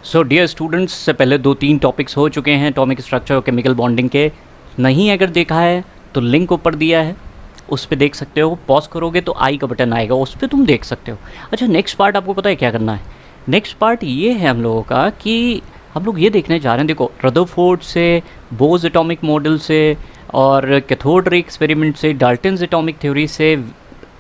So dear students, से पहले 2-3 topics हो चुके हैं एटॉमिक स्ट्रक्चर और केमिकल बॉन्डिंग के। नहीं अगर देखा है तो लिंक ऊपर दिया है, उस पर देख सकते हो। पॉज करोगे तो आई का बटन आएगा, उस पर तुम देख सकते हो। अच्छा, नेक्स्ट पार्ट आपको पता है क्या करना है? नेक्स्ट पार्ट ये है हम लोगों का कि हम लोग ये देखने जा रहे हैं, देखो रदरफोर्ड से, बोज एटॉमिक मॉडल से और कैथोड रे एक्सपेरिमेंट से, डाल्टन्स एटॉमिक थ्योरी से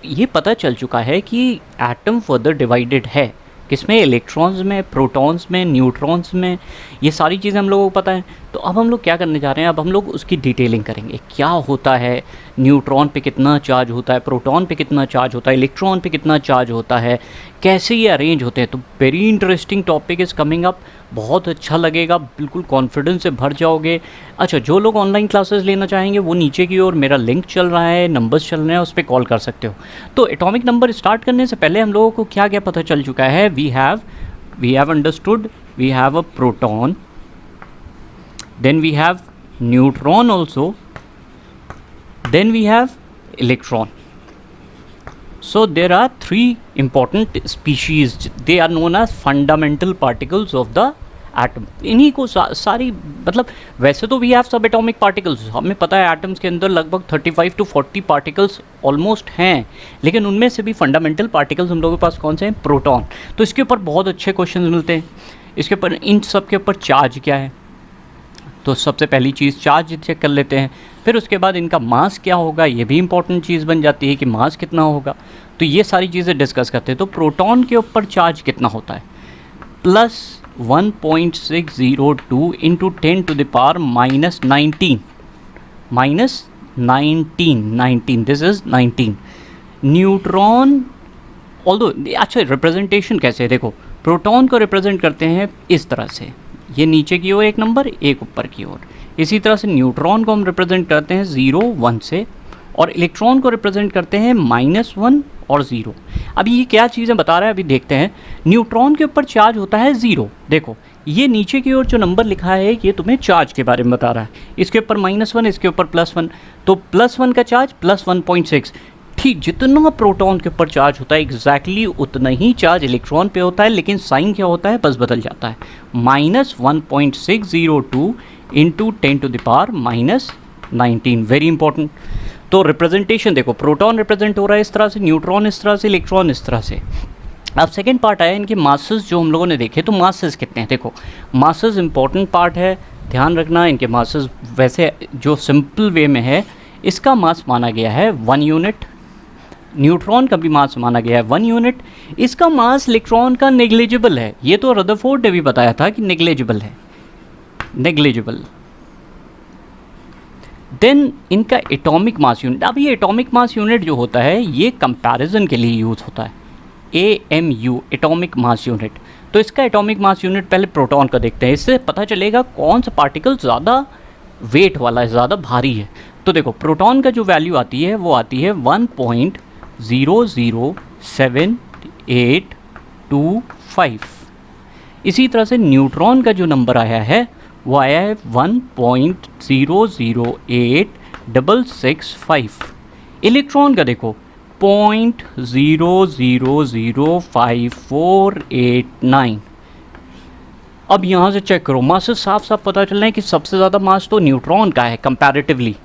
ये पता चल चुका है कि एटम फर्दर डिवाइडेड है। किसमें? इलेक्ट्रॉन्स में, प्रोटॉन्स में, न्यूट्रॉन्स में। ये सारी चीज़ें हम लोगों को पता है। तो अब हम लोग क्या करने जा रहे हैं? अब हम लोग उसकी डिटेलिंग करेंगे। क्या होता है, न्यूट्रॉन पे कितना चार्ज होता है, प्रोटॉन पे कितना चार्ज होता है, इलेक्ट्रॉन पे कितना चार्ज होता है, कैसे ये अरेंज होते हैं। तो very interesting topic is coming up. बहुत अच्छा लगेगा, बिल्कुल कॉन्फिडेंस से भर जाओगे। अच्छा, जो लोग ऑनलाइन क्लासेस लेना चाहेंगे वो नीचे की ओर मेरा लिंक चल रहा है, नंबर्स चल रहे हैं, उस पर कॉल कर सकते हो। तो एटॉमिक नंबर स्टार्ट करने से पहले हम लोगों को क्या क्या पता चल चुका है? We have understood we have a proton, then we have neutron also, then we have electron. So there are three important species, they are known as fundamental particles of the atom. इन्हीं को सारी मतलब वैसे तो we have सब atomic particles, हमें पता है एटम्स के अंदर लगभग 35 to 40 पार्टिकल्स ऑलमोस्ट हैं, लेकिन उनमें से भी फंडामेंटल पार्टिकल्स हम लोगों के पास कौन से हैं? प्रोटॉन। तो इसके ऊपर बहुत अच्छे क्वेश्चन मिलते हैं। इसके ऊपर इन सब के ऊपर चार्ज क्या है, तो सबसे पहली चीज़ चार्ज चेक कर लेते हैं। फिर उसके बाद इनका मास क्या होगा, ये भी इंपॉर्टेंट चीज़ बन जाती है कि मास कितना होगा। तो ये सारी चीज़ें डिस्कस करते हैं। तो प्रोटॉन के ऊपर चार्ज कितना होता है? Plus 1.602 into 10 to the power minus 19, this is 19 neutron. Although अच्छा, रिप्रेजेंटेशन कैसे है? देखो, प्रोटॉन को रिप्रेजेंट करते हैं इस तरह से, ये नीचे की ओर एक नंबर, एक ऊपर की ओर। इसी तरह से न्यूट्रॉन को हम रिप्रेजेंट करते हैं 0, 1 से, और इलेक्ट्रॉन को रिप्रेजेंट करते हैं -1 और 0। अभी ये क्या चीज़ें बता रहा है, अभी देखते हैं। न्यूट्रॉन के ऊपर चार्ज होता है 0। देखो, ये नीचे की ओर जो नंबर लिखा है ये तुम्हें चार्ज के बारे में बता रहा है। इसके ऊपर -1, इसके ऊपर +1, तो +1 का चार्ज प्लस 1.6। ठीक जितना प्रोटॉन के ऊपर चार्ज होता है एग्जैक्टली उतना ही चार्ज इलेक्ट्रॉन पे होता है, लेकिन साइन क्या होता है? बस बदल जाता है। -1.602 into 10 to the power -19, very important. तो रिप्रेजेंटेशन देखो, प्रोटॉन रिप्रेजेंट हो रहा है इस तरह से, न्यूट्रॉन इस तरह से, इलेक्ट्रॉन इस तरह से। अब सेकेंड पार्ट आया इनके मासेस, जो हम लोगों ने देखे। तो मासेस कितने हैं? देखो, मासेस इंपॉर्टेंट पार्ट है, ध्यान रखना। इनके मासेस वैसे जो सिंपल वे में है, इसका मास माना गया है 1 यूनिट। न्यूट्रॉन का भी मास माना गया है 1 यूनिट। इसका मास इलेक्ट्रॉन का नेग्लिजिबल है। ये तो रदरफोर्ड ने भी बताया था कि नेग्लिजिबल है, नेग्लिजिबल। देन इनका एटॉमिक मास यूनिट। अब ये एटॉमिक मास यूनिट जो होता है ये कंपैरिजन के लिए यूज़ होता है, AMU, एटॉमिक मास यूनिट। तो इसका एटॉमिक मास यूनिट पहले प्रोटॉन का देखते हैं, इससे पता चलेगा कौन सा पार्टिकल ज़्यादा वेट वाला है, ज़्यादा भारी है। तो देखो, प्रोटॉन का जो वैल्यू आती है वो आती है 1.007825। इसी तरह से न्यूट्रॉन का जो नंबर आया है वो आया है 1.008665। इलेक्ट्रॉन का देखो 0.000548 अब यहाँ से चेक करो, मास से साफ साफ पता चल रहा है कि सबसे ज़्यादा मास तो न्यूट्रॉन का है कंपैरेटिवली।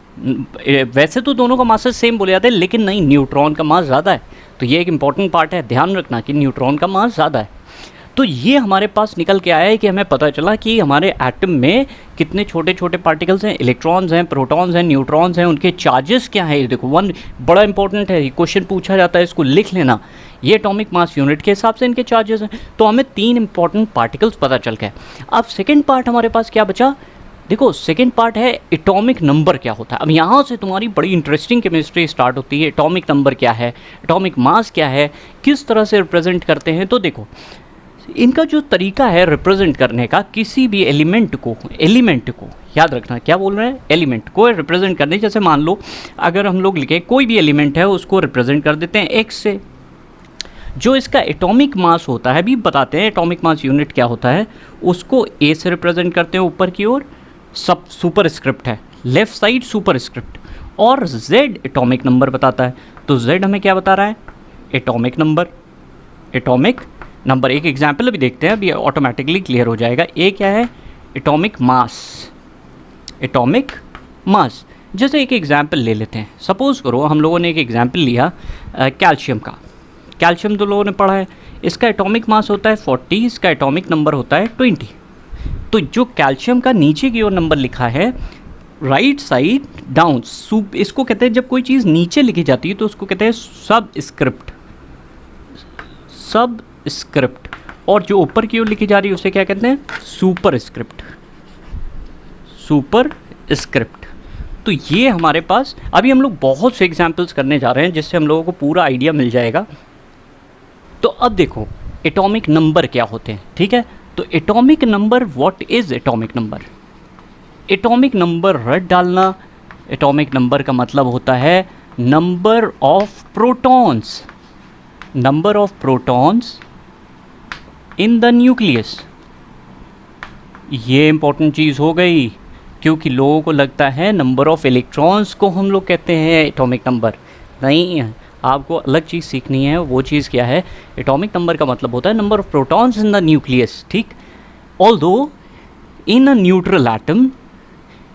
वैसे तो दोनों का मास सेम बोले जाते हैं, लेकिन नहीं, न्यूट्रॉन का मास ज़्यादा है। तो ये एक इंपॉर्टेंट पार्ट है, ध्यान रखना कि न्यूट्रॉन का मास ज़्यादा है। तो ये हमारे पास निकल के आया है कि हमें पता चला कि हमारे एटम में कितने छोटे छोटे पार्टिकल्स हैं, इलेक्ट्रॉन्स हैं, प्रोटॉन्स हैं, न्यूट्रॉन्स हैं, उनके चार्जेस क्या है। देखो, वन बड़ा इंपॉर्टेंट है, क्वेश्चन पूछा जाता है, इसको लिख लेना। ये एटॉमिक मास यूनिट के हिसाब से इनके चार्जेस हैं। तो हमें 3 इंपॉर्टेंट पार्टिकल्स पता चल गए। अब सेकेंड पार्ट हमारे पास क्या बचा? देखो, सेकेंड पार्ट है एटॉमिक नंबर क्या होता है। अब यहाँ से तुम्हारी बड़ी इंटरेस्टिंग केमिस्ट्री स्टार्ट होती है। एटॉमिक नंबर क्या है, एटॉमिक मास क्या है, किस तरह से रिप्रेजेंट करते हैं। तो देखो, इनका जो तरीका है रिप्रेजेंट करने का, किसी भी एलिमेंट को याद रखना, क्या बोल रहे हैं? एलिमेंट को रिप्रेजेंट करने। जैसे मान लो अगर हम लोग लिखें कोई भी एलिमेंट है, उसको रिप्रेजेंट कर देते हैं x से। जो इसका एटॉमिक मास होता है, भी बताते हैं एटॉमिक मास यूनिट क्या होता है। उसको a से रिप्रेजेंट करते हैं ऊपर की ओर, सब सुपर स्क्रिप्ट है, लेफ्ट साइड सुपर स्क्रिप्ट, और z एटॉमिक नंबर बताता है। तो z हमें क्या बता रहा है? Atomic number, atomic number. एक एग्जाम्पल अभी देखते हैं, अभी ऑटोमेटिकली क्लियर हो जाएगा। ए क्या है? एटॉमिक मास। Atomic mass. जैसे एक एग्जाम्पल ले लेते हैं, सपोज़ करो हम लोगों ने एक एग्जाम्पल लिया कैल्शियम का। कैल्शियम तो लोगों ने पढ़ा है, इसका एटॉमिक मास होता है 40, इसका एटॉमिक नंबर होता है 20। तो जो कैल्शियम का नीचे की ओर नंबर लिखा है, राइट साइड डाउन, इसको कहते हैं, जब कोई चीज़ नीचे लिखी जाती है तो उसको कहते हैं सब स्क्रिप्ट। सब स्क्रिप्ट। और जो ऊपर की ओर लिखी जा रही है उसे क्या कहते हैं? Super script. Super script. तो ये हमारे पास अभी हम लोग बहुत से एग्जाम्पल्स करने जा रहे हैं जिससे हम लोगों को पूरा आइडिया मिल जाएगा। तो अब देखो एटॉमिक नंबर क्या होते हैं, ठीक है? तो atomic number, what is atomic number? Atomic number रट डालना। एटॉमिक नंबर का मतलब होता है number of protons. Number of protons in the nucleus. ये इंपॉर्टेंट चीज़ हो गई, क्योंकि लोगों को लगता है नंबर ऑफ इलेक्ट्रॉन्स को हम लोग कहते हैं एटॉमिक नंबर। नहीं, आपको अलग चीज़ सीखनी है। वो चीज़ क्या है? एटॉमिक नंबर का मतलब होता है number of protons in the nucleus, ठीक? Although in a neutral atom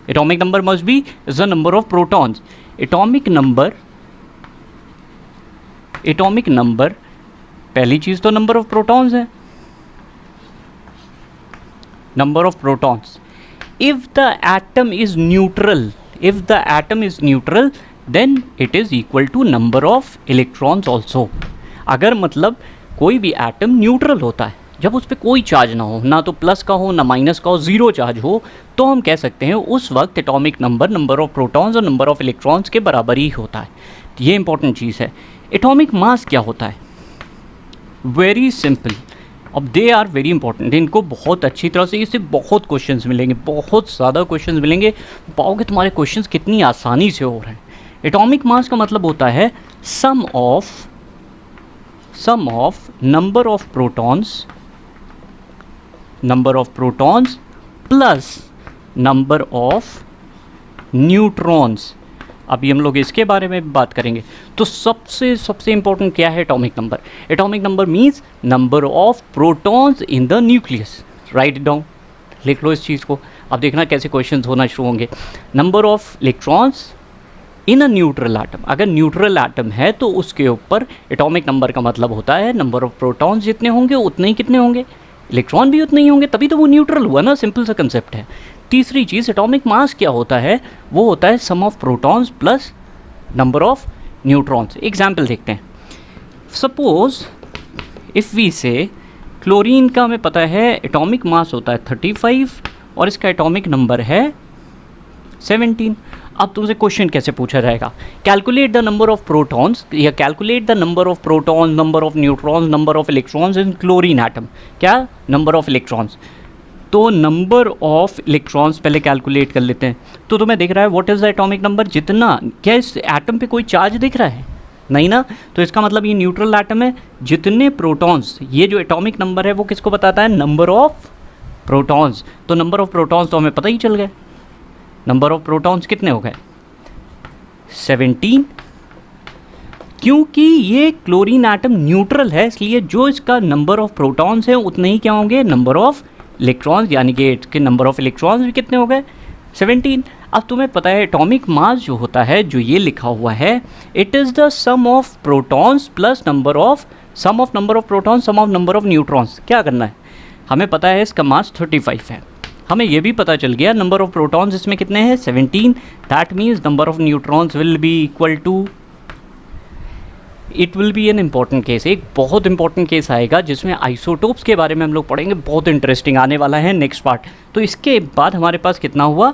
atomic number must be the number of protons. Atomic number पहली चीज़ तो नंबर ऑफ प्रोटॉन्स है, number of protons. if the atom is neutral then it is equal to number of electrons also। अगर मतलब कोई भी atom neutral होता है, जब उस पर कोई चार्ज ना हो, ना तो प्लस का हो ना माइनस का हो, ज़ीरो चार्ज हो, तो हम कह सकते हैं उस वक्त atomic number number of protons और नंबर ऑफ इलेक्ट्रॉन्स के बराबर ही होता है। ये इंपॉर्टेंट चीज़ है। एटॉमिक मास क्या होता है? Very simple. अब दे आर वेरी इंपॉर्टेंट, इनको बहुत अच्छी तरह से, इससे बहुत क्वेश्चंस मिलेंगे, बहुत ज़्यादा क्वेश्चंस मिलेंगे। पाओगे तुम्हारे क्वेश्चंस कितनी आसानी से हो रहे हैं। एटॉमिक मास का मतलब होता है sum of number of protons plus number of neutrons. अभी हम लोग इसके बारे में बात करेंगे। तो सबसे इंपॉर्टेंट क्या है atomic number? Atomic number means number of protons in the nucleus. Right it down, लिख लो इस चीज़ को। अब देखना कैसे क्वेश्चंस होना शुरू होंगे। Number of electrons in a neutral atom. अगर न्यूट्रल एटम है तो उसके ऊपर एटॉमिक नंबर का मतलब होता है नंबर ऑफ प्रोटॉन्स जितने होंगे उतने ही कितने होंगे, इलेक्ट्रॉन भी उतने ही होंगे, तभी तो वो न्यूट्रल हुआ ना। सिंपल सा कंसेप्ट है। तीसरी चीज़, एटॉमिक मास क्या होता है? वो होता है sum of protons plus number of neutrons. Example देखते हैं। Suppose if we say chlorine का हमें पता है एटॉमिक मास होता है 35 और इसका एटॉमिक नंबर है 17। अब तुमसे क्वेश्चन कैसे पूछा जाएगा? Calculate the number of protons या calculate the number of protons, number of neutrons, number of electrons in chlorine atom. क्या? Number of electrons. तो नंबर ऑफ इलेक्ट्रॉन्स पहले कैलकुलेट कर लेते हैं। तो तुम्हें दिख रहा है what is the atomic number? जितना, क्या इस एटम पे कोई चार्ज दिख रहा है? नहीं ना। तो इसका मतलब ये न्यूट्रल एटम है। जितने प्रोटॉन्स, ये जो एटॉमिक नंबर है वो किसको बताता है? Number of protons. तो नंबर ऑफ प्रोटॉन्स तो हमें पता ही चल गए। नंबर ऑफ प्रोटॉन्स कितने हो गए? 17। क्योंकि ये क्लोरीन एटम न्यूट्रल है, इसलिए जो इसका नंबर ऑफ प्रोटॉन्स है उतने ही क्या होंगे? नंबर ऑफ इलेक्ट्रॉन्स, यानी कि इसके नंबर ऑफ इलेक्ट्रॉन्स भी कितने हो गए? 17। अब तुम्हें पता है एटॉमिक मास जो होता है, जो ये लिखा हुआ है, it is the sum of protons plus number of protons, sum of number of neutrons. क्या करना है? हमें पता है इसका मास 35 है, हमें ये भी पता चल गया नंबर ऑफ प्रोटॉन्स इसमें कितने हैं? 17। That means number of neutrons will be equal to, it will be an important case. एक बहुत इंपॉर्टेंट केस आएगा जिसमें आइसोटोप्स के बारे में हम लोग पढ़ेंगे, बहुत इंटरेस्टिंग आने वाला है नेक्स्ट पार्ट। तो इसके बाद हमारे पास कितना हुआ,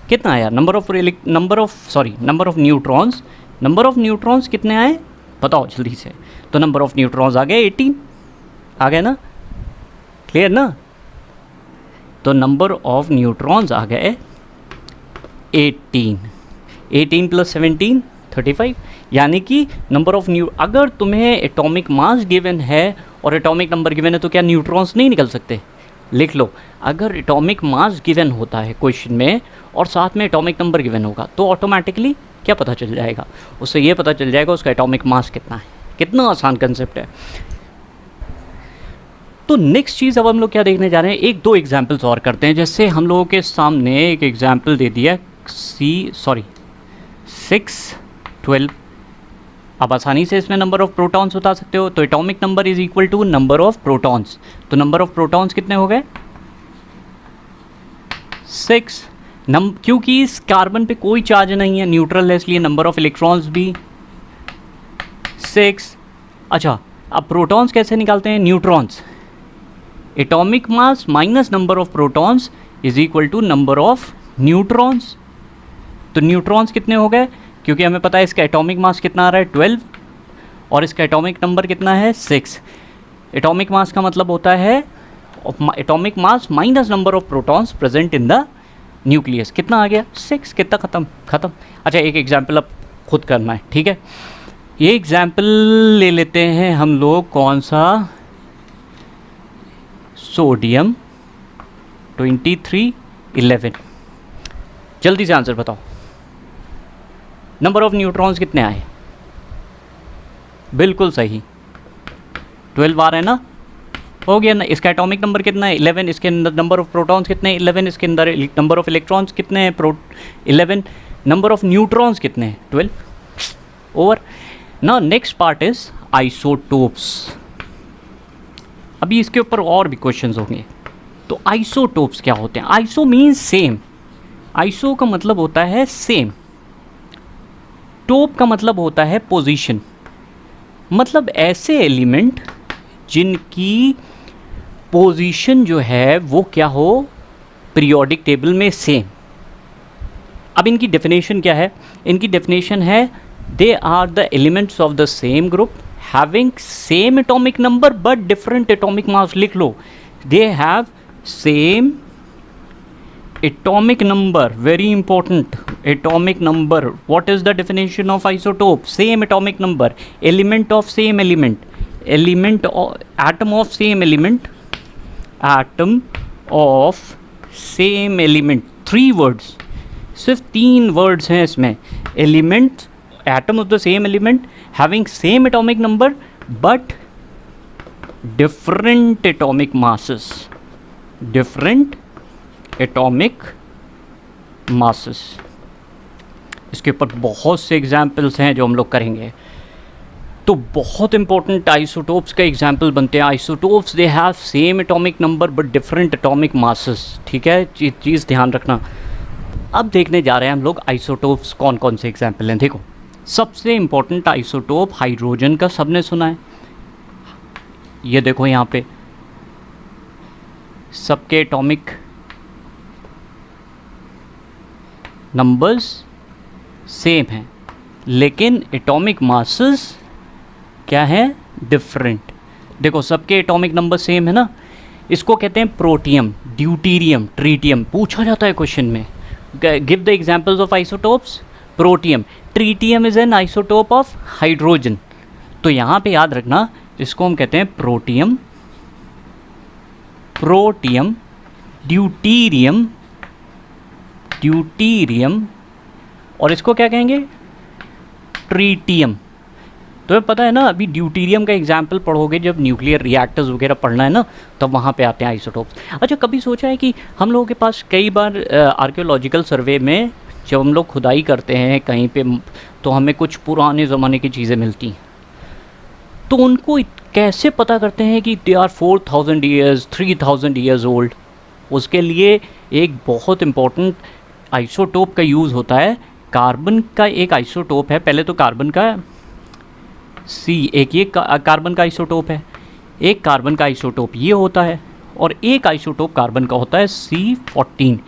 कितना आया? Number of neutrons. Number of neutrons कितने आए बताओ जल्दी से। तो नंबर ऑफ न्यूट्रॉन्स आ गए 18, आ गए ना? क्लियर ना? तो नंबर ऑफ न्यूट्रॉन्स आ गए 18। 18 प्लस 17 35, यानी कि नंबर ऑफ अगर तुम्हें एटॉमिक मास गिवन है और एटॉमिक नंबर गिवन है तो क्या न्यूट्रॉन्स नहीं निकल सकते? लिख लो, अगर एटॉमिक मास गिवन होता है क्वेश्चन में और साथ में एटॉमिक नंबर गिवन होगा तो ऑटोमेटिकली क्या पता चल जाएगा? उससे ये पता चल जाएगा उसका एटॉमिक मास कितना है। कितना आसान कंसेप्ट है। तो नेक्स्ट चीज़ अब हम लोग क्या देखने जा रहे हैं, एक दो एग्जाम्पल्स और करते हैं। जैसे हम लोगों के सामने एक एग्जाम्पल दे दिया 612। आप आसानी से इसमें नंबर ऑफ़ प्रोटॉन्स बता सकते हो। तो atomic number is equal to number of protons. तो नंबर ऑफ़ प्रोटॉन्स कितने हो गए? 6। क्योंकि इस कार्बन पे कोई चार्ज नहीं है, न्यूट्रल है, इसलिए नंबर ऑफ़ इलेक्ट्रॉन्स भी 6। अच्छा, अब प्रोटॉन्स कैसे निकालते हैं? Neutrons. Atomic mass minus number of protons is equal to number of neutrons. तो न्यूट्रॉन्स कितने हो गए? क्योंकि हमें पता है इसका एटॉमिक मास कितना आ रहा है 12 और इसका एटॉमिक नंबर कितना है 6। एटॉमिक मास का मतलब होता है atomic mass minus number of protons present in the nucleus. कितना आ गया? 6। कितना खत्म। अच्छा, एक एग्जाम्पल अब खुद करना है, ठीक है। ये एग्जाम्पल ले लेते हैं हम लोग, कौन सा? सोडियम 2311। जल्दी से आंसर बताओ, नंबर ऑफ न्यूट्रॉन्स कितने आए? बिल्कुल सही, 12 आ रहे हैं ना, हो गया ना। इसका एटॉमिक नंबर कितना है? 11। इसके अंदर नंबर ऑफ प्रोटॉन्स कितने हैं? 11। इसके अंदर नंबर ऑफ इलेक्ट्रॉन्स कितने हैं? 11। नंबर ऑफ न्यूट्रॉन्स कितने हैं? 12। Over. Now next part is isotopes. अभी इसके ऊपर और भी क्वेश्चंस होंगे। तो आइसोटोप्स क्या होते हैं? Iso means same. आइसो का मतलब होता है सेम, टोप का मतलब होता है पोजीशन। मतलब ऐसे एलिमेंट जिनकी पोजीशन जो है वो क्या हो? पीरियोडिक टेबल में सेम। अब इनकी डेफिनेशन क्या है? इनकी डेफिनेशन है they are the elements of the same group having same atomic number but different atomic mass. लिख लो, they have same atomic number, very important, atomic number. What is the definition of isotope? Same atomic number, element of same element, atom of same element, atom of same element. 3 words, सिर्फ 3 words हैं इसमें। element, atom of the same element, having same atomic number but different atomic masses, different atomic masses. इसके ऊपर बहुत से examples हैं जो हम लोग करेंगे। तो बहुत इंपॉर्टेंट आइसोटोप्स का एग्जाम्पल बनते हैं। Isotopes they have same atomic number but different atomic masses, ठीक है, चीज़ ध्यान रखना। अब देखने जा रहे हैं हम लोग आइसोटोप्स कौन कौन से एग्जाम्पल हैं। देखो, सबसे इंपॉर्टेंट आइसोटोप हाइड्रोजन का सबने सुना है। ये देखो यहाँ पे सबके एटॉमिक नंबर्स सेम हैं लेकिन एटॉमिक मासेस क्या है? डिफरेंट। देखो, सबके एटॉमिक नंबर सेम है ना, इसको कहते हैं प्रोटियम, ड्यूटीरियम, ट्रीटियम। पूछा जाता है क्वेश्चन में, give the examples of isotopes. Protium, tritium is an isotope of hydrogen. तो यहाँ पे याद रखना, इसको हम कहते हैं प्रोटियम, प्रोटियम, ड्यूटीरियम, ड्यूटीरियम, और इसको क्या कहेंगे? ट्रीटियम। तो पता है ना, अभी ड्यूटीरियम का एग्जाम्पल पढ़ोगे जब न्यूक्लियर रिएक्टर्स वगैरह पढ़ना है ना, तब वहाँ पे आते हैं आइसोटोप्स। अच्छा, कभी सोचा है कि हम लोगों के पास कई बार आर्कियोलॉजिकल सर्वे में जब हम लोग खुदाई करते हैं कहीं पे, तो हमें कुछ पुराने ज़माने की चीज़ें मिलती हैं, तो उनको कैसे पता करते हैं कि they are 4000 years, 3000 years old? उसके लिए एक बहुत इम्पोर्टेंट आइसोटोप का यूज़ होता है। कार्बन का एक आइसोटोप है, पहले तो कार्बन का एक ये कार्बन का आइसोटोप है, एक कार्बन का आइसोटोप ये होता है, और एक आइसोटोप कार्बन का होता है C14।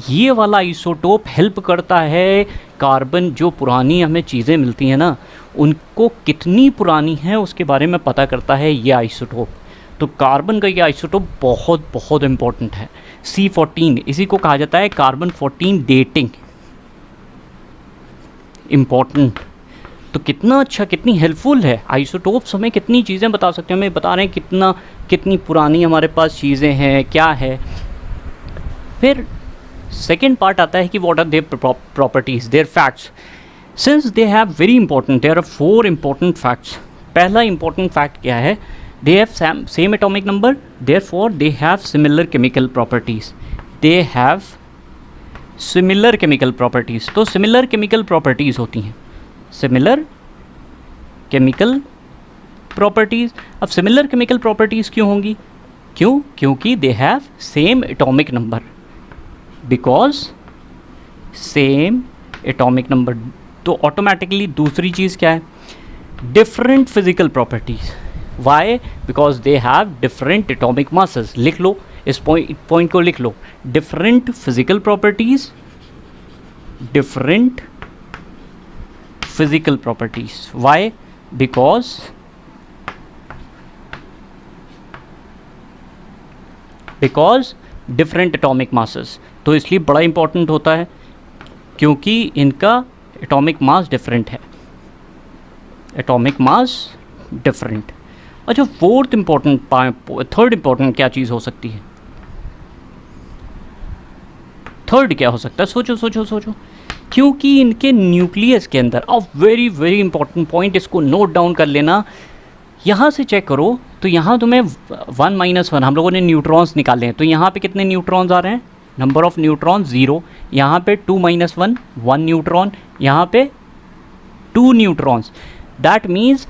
ये वाला आइसोटोप हेल्प करता है कार्बन, जो पुरानी हमें चीज़ें मिलती हैं ना, उनको कितनी पुरानी है उसके बारे में पता करता है ये आइसोटोप। तो कार्बन का ये आइसोटोप बहुत बहुत इम्पोर्टेंट है। C14, इसी को कहा जाता है कार्बन 14 डेटिंग। इम्पोर्टेंट। तो कितना अच्छा, कितनी हेल्पफुल है आइसोटोप्स, हमें कितनी चीज़ें बता सकते हैं, हमें बता रहे हैं कितनी पुरानी हमारे पास चीज़ें हैं, क्या है। फिर सेकेंड पार्ट आता है कि what are their properties, their facts. Since they have very important, there are 4 important facts. पहला इंपॉर्टेंट फैक्ट क्या है? they have same atomic number, therefore they have similar chemical properties. They have similar chemical properties. तो similar chemical properties होती हैं, similar chemical properties. अब similar chemical properties क्यों होंगी? क्यों? क्योंकि they have same atomic number, because same atomic number. तो automatically दूसरी चीज़ क्या है? Different physical properties. Why? Because they have different atomic masses. लिख लो इस पॉइंट को, लिख लो. Different physical properties, different physical properties. Why? Because different atomic masses. तो इसलिए बड़ा इंपॉर्टेंट होता है क्योंकि इनका एटॉमिक मास डिफरेंट है. Atomic mass different. अच्छा, थर्ड इंपॉर्टेंट क्या चीज़ हो सकती है? थर्ड क्या हो सकता है? सोचो सोचो सोचो. क्योंकि इनके न्यूक्लियस के अंदर, वेरी वेरी इंपॉर्टेंट पॉइंट, इसको नोट डाउन कर लेना. यहाँ से चेक करो तो यहाँ तुम्हें 1 - 1 हम लोगों ने न्यूट्रॉन्स निकाले हैं. तो यहाँ पे कितने न्यूट्रॉन्स आ रहे हैं? Number of neutron 0. यहाँ पे 2 - 1 1 न्यूट्रॉन. यहाँ पे 2 neutrons. That means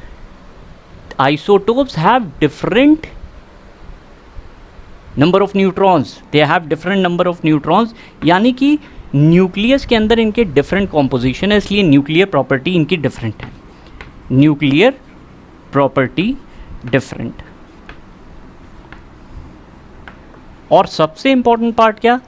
isotopes have different number of neutrons. They have different number of neutrons. यानी कि न्यूक्लियस के अंदर इनके डिफरेंट कॉम्पोजिशन है, इसलिए न्यूक्लियर प्रॉपर्टी इनकी डिफरेंट है. Nuclear property different. और सबसे इंपॉर्टेंट पार्ट क्या?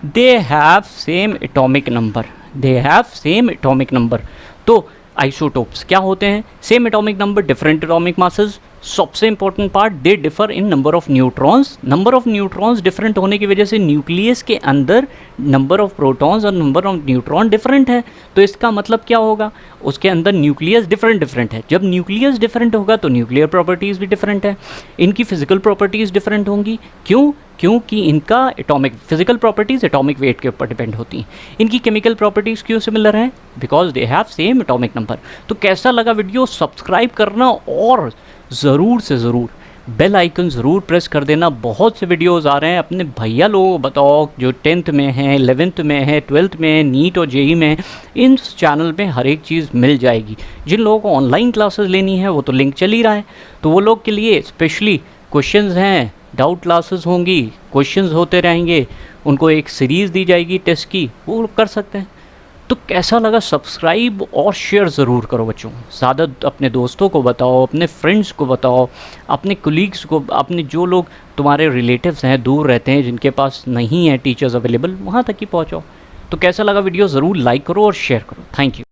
They have same atomic number. They have same atomic number. तो आइसोटोप्स क्या होते हैं? Same atomic number, different atomic masses. सबसे important part, they differ in number of neutrons. Number of neutrons different होने की वजह से न्यूक्लियस के अंदर नंबर ऑफ प्रोटॉन्स और नंबर ऑफ न्यूट्रॉन डिफरेंट है. तो इसका मतलब क्या होगा? उसके अंदर न्यूक्लियस डिफरेंट है. जब न्यूक्लियस डिफरेंट होगा तो न्यूक्लियर प्रॉपर्टीज़ भी डिफरेंट है. इनकी फिजिकल प्रॉपर्टीज़ डिफरेंट होंगी. क्यों? क्योंकि इनका atomic physical properties atomic weight के ऊपर डिपेंड होती हैं. इनकी केमिकल प्रॉपर्टीज़ क्यों सिमिलर हैं? Because they have same atomic number. तो कैसा लगा वीडियो? सब्सक्राइब करना और ज़रूर से ज़रूर बेल आइकन ज़रूर प्रेस कर देना. बहुत से वीडियोज़ आ रहे हैं. अपने भैया लोगों को बताओ जो 10th में हैं, 11th में है, 12th में है, नीट और जेई में है. इन चैनल पे हर एक चीज़ मिल जाएगी. जिन लोगों को ऑनलाइन क्लासेस लेनी है वो तो लिंक चल ही रहा है. तो वो लोग के लिए स्पेशली क्वेश्चंस हैं, डाउट क्लासेस होंगी, क्वेश्चंस होते रहेंगे, उनको एक सीरीज़ दी जाएगी टेस्ट की, वो लोग कर सकते हैं. तो कैसा लगा? सब्सक्राइब और शेयर ज़रूर करो बच्चों. ज़्यादा अपने दोस्तों को बताओ, अपने फ्रेंड्स को बताओ, अपने कोलीग्स को, अपने जो लोग तुम्हारे रिलेटिव्स हैं, दूर रहते हैं, जिनके पास नहीं है टीचर्स अवेलेबल, वहाँ तक ही पहुँचाओ. तो कैसा लगा वीडियो? ज़रूर लाइक करो और शेयर करो. Thank you.